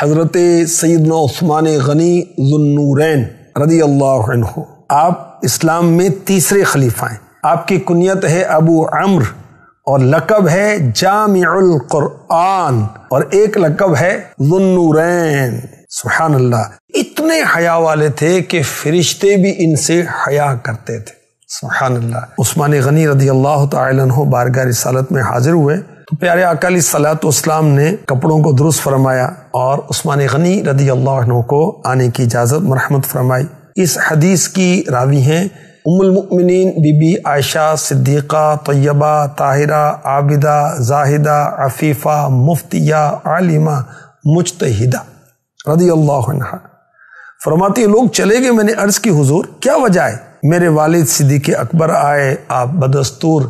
حضرت سیدنا عثمان غنی ذو النورین رضی اللہ عنہ، آپ اسلام میں تیسرے خلیفہ ہیں۔ آپ کی کنیت ہے ابو عمرو اور لقب ہے جامع القرآن، اور ایک لقب ہے ذو النورین۔ سبحان اللہ، اتنے حیا والے تھے کہ فرشتے بھی ان سے حیا کرتے تھے۔ سبحان اللہ۔ عثمان غنی رضی اللہ تعالی عنہ بارگاہ رسالت میں حاضر ہوئے تو پیارے آقا علیہ الصلوۃ والسلام نے کپڑوں کو درست فرمایا اور عثمان غنی رضی اللہ عنہ کو آنے کی اجازت مرحمت فرمائی۔ اس حدیث کی راوی ہیں ام المؤمنین بی بی عائشہ صدیقہ طیبہ طاہرہ عابدہ زاہدہ عفیفہ مفتیہ عالمہ مجتہدہ رضی اللہ عنہ۔ فرماتی ہے لوگ چلے گئے، میں نے عرض کی حضور کیا وجہ ہے؟ میرے والد صدیق اکبر آئے، آپ بدستور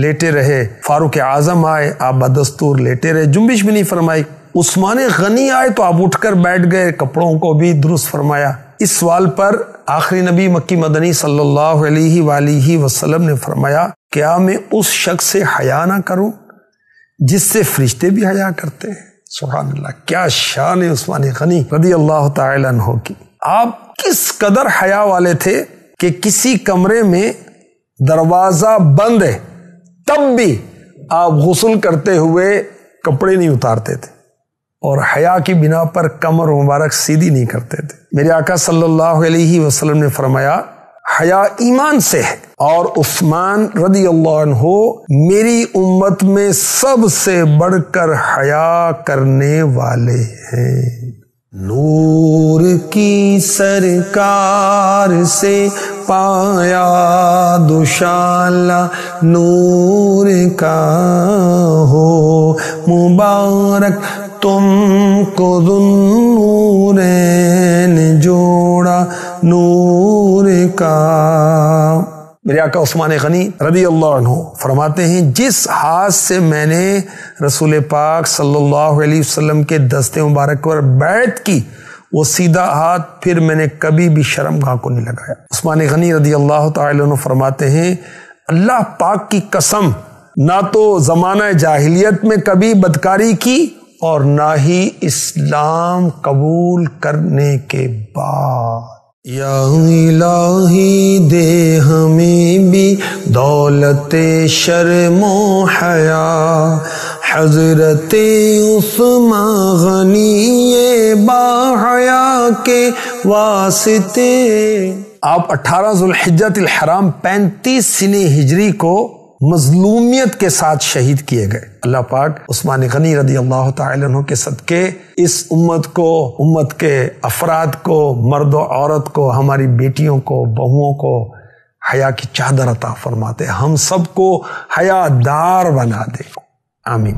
لیٹے رہے، فاروق اعظم آئے، آپ بدستور لیٹے رہے، جنبش بھی نہیں فرمائی۔ عثمان غنی آئے تو آپ اٹھ کر بیٹھ گئے، کپڑوں کو بھی درست فرمایا۔ اس سوال پر آخری نبی مکی مدنی صلی اللہ علیہ وآلہ وسلم نے فرمایا کیا میں اس شخص سے حیا نہ کروں جس سے فرشتے بھی حیا کرتے ہیں؟ سبحان اللہ، کیا شان ہے عثمان غنی رضی اللہ تعالی عنہ کی۔ آپ کس قدر حیا والے تھے کہ کسی کمرے میں دروازہ بند ہے تب بھی آپ غسل کرتے ہوئے کپڑے نہیں اتارتے تھے اور حیا کی بنا پر کمر مبارک سیدھی نہیں کرتے تھے۔ میرے آقا صلی اللہ علیہ وسلم نے فرمایا حیا ایمان سے ہے، اور عثمان رضی اللہ عنہ میری امت میں سب سے بڑھ کر حیا کرنے والے ہیں۔ نور کی سرکار سے پایا دوشالہ نور کا ہو مبارک، تم کو ذو النورین جوڑا نور کا۔ میرے آقا عثمان غنی رضی اللہ عنہ فرماتے ہیں جس ہاتھ سے میں نے رسول پاک صلی اللہ علیہ وسلم کے دستے مبارک پر بیعت کی وہ سیدھا ہاتھ پھر میں نے کبھی بھی شرمگاہ کو نہیں لگایا۔ عثمان غنی رضی اللہ تعالی عنہ فرماتے ہیں اللہ پاک کی قسم، نہ تو زمانہ جاہلیت میں کبھی بدکاری کی اور نہ ہی اسلام قبول کرنے کے بعد۔ یا الہی دے ہمیں بھی دولت شرم و حیا، حضرت عثمان غنی با حیا کے واسطے۔ آپ 18 ذوالحجۃ الحرام 35 سنہ ہجری کو مظلومیت کے ساتھ شہید کیے گئے۔ اللہ پاک عثمان غنی رضی اللہ تعالی عنہ کے صدقے اس امت کو، امت کے افراد کو، مرد و عورت کو، ہماری بیٹیوں کو، بہوؤں کو حیا کی چادر عطا فرماتے، ہم سب کو حیا دار بنا دے، آمین۔